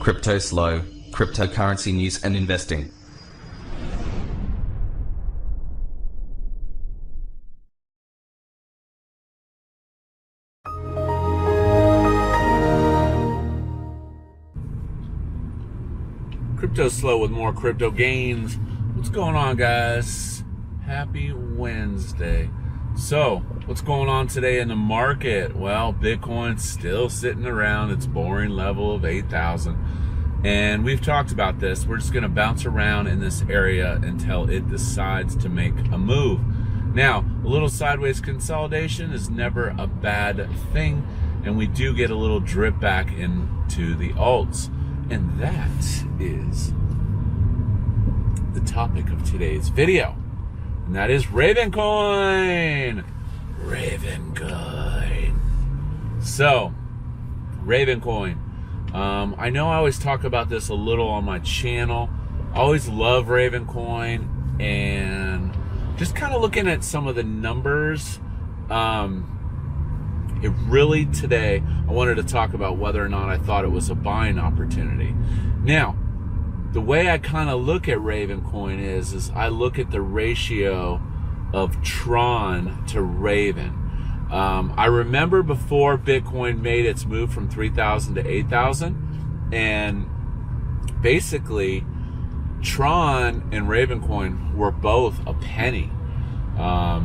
Cryptoslo, cryptocurrency news and investing. Cryptoslo with more crypto gains. What's going on, guys? Happy Wednesday. So, what's going on today in the market? Well, Bitcoin's still sitting around its boring level of 8,000. And we've talked about this. We're just going to bounce around in this area until it decides to make a move. Now, a little sideways consolidation is never a bad thing. And we do get a little drip back into the alts. And that is the topic of today's video. And that is RavenCoin. RavenCoin. So, RavenCoin. I know I always talk about this a little on my channel. I always love RavenCoin. And just kind of looking at some of the numbers, it really today, I wanted to talk about whether or not I thought it was a buying opportunity. Now, the way I kind of look at RavenCoin is I look at the ratio of Tron to Raven. I remember before Bitcoin made its move from 3,000 to 8,000, and basically Tron and RavenCoin were both a penny.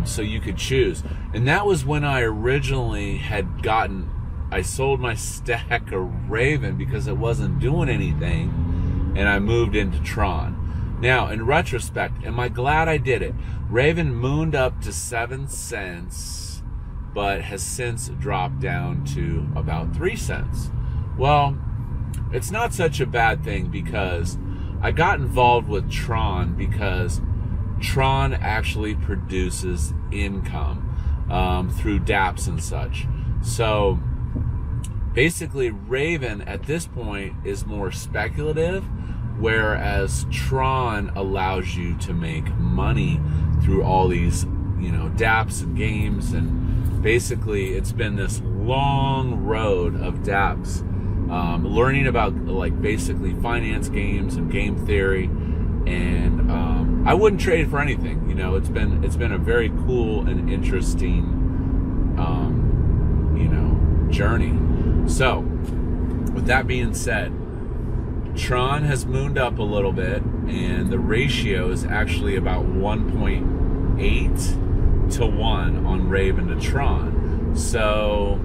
So you could choose. And that was when I originally I sold my stack of Raven because it wasn't doing anything, and I moved into Tron. Now, in retrospect, am I glad I did it? Raven mooned up to 7 cents, but has since dropped down to about 3 cents. Well, it's not such a bad thing because I got involved with Tron because Tron actually produces income through dApps and such. So basically Raven at this point is more speculative, whereas Tron allows you to make money through all these, dApps and games. And basically it's been this long road of dApps, learning about basically finance games and game theory. And I wouldn't trade it for anything. It's been a very cool and interesting journey. So with that being said, Tron has mooned up a little bit, and the ratio is actually about 1.8 to 1 on Raven to Tron. So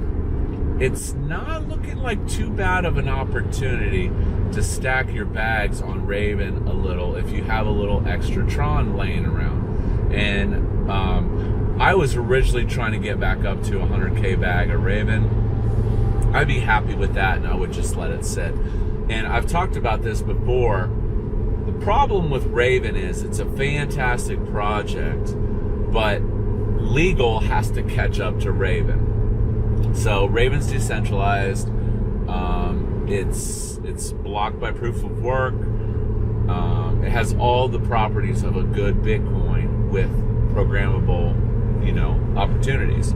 it's not looking like too bad of an opportunity to stack your bags on Raven a little if you have a little extra Tron laying around. And I was originally trying to get back up to 100K bag of Raven. I'd be happy with that, and I would just let it sit. And I've talked about this before. The problem with Raven is it's a fantastic project, but legal has to catch up to Raven. So Raven's decentralized. It's blocked by proof of work. It has all the properties of a good Bitcoin with programmable, opportunities.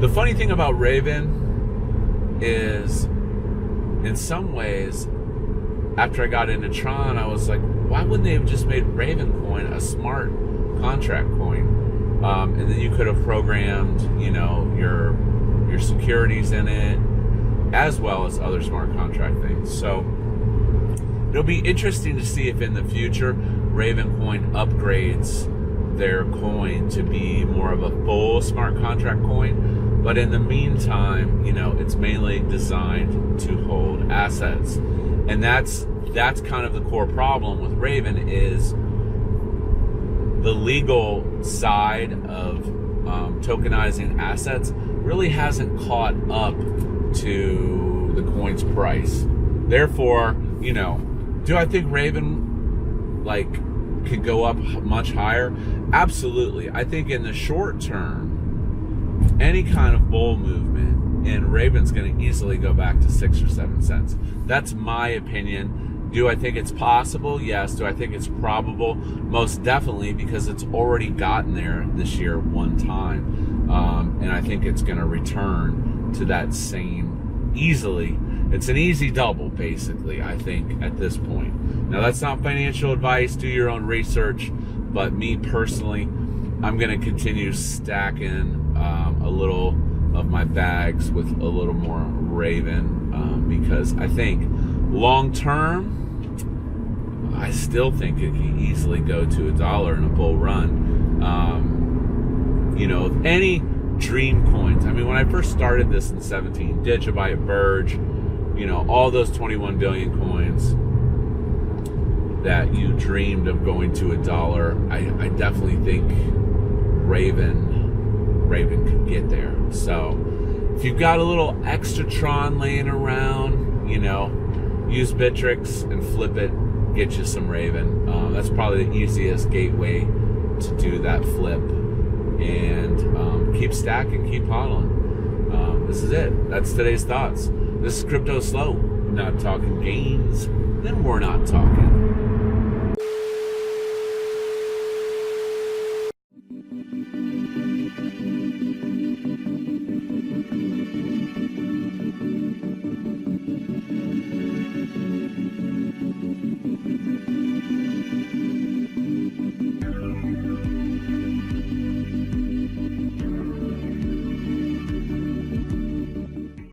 The funny thing about Raven is, in some ways, after I got into Tron, I was like, why wouldn't they have just made RavenCoin a smart contract coin? And then you could have programmed, your securities in it, as well as other smart contract things. So it'll be interesting to see if in the future RavenCoin upgrades their coin to be more of a full smart contract coin. But in the meantime, it's mainly designed to hold assets. And that's kind of the core problem with Raven is the legal side of tokenizing assets really hasn't caught up to the coin's price. Therefore, do I think Raven could go up much higher? Absolutely. I think in the short term, any kind of bull movement, and Raven's going to easily go back to 6 or 7 cents. That's my opinion. Do I think it's possible? Yes. Do I think it's probable? Most definitely, because it's already gotten there this year one time. And I think it's going to return to that same easily It's an easy double, basically, I think, at this point. Now, that's not financial advice. Do your own research. But me personally, I'm going to continue stacking a little of my bags with a little more Raven because I think long term, I still think it can easily go to $1 in a bull run. You know, any dream coins. I mean, when I first started this in 17, Digibyte, Verge, you know, all those 21 billion coins that you dreamed of going to $1, I definitely think Raven could get there. So if you've got a little extra Tron laying around, you know, use Bittrex and flip it, get you some Raven. That's probably the easiest gateway to do that flip. And keep stacking, keep hodling. This is it. That's today's thoughts. This is Cryptoslo. Not talking gains, then we're not talking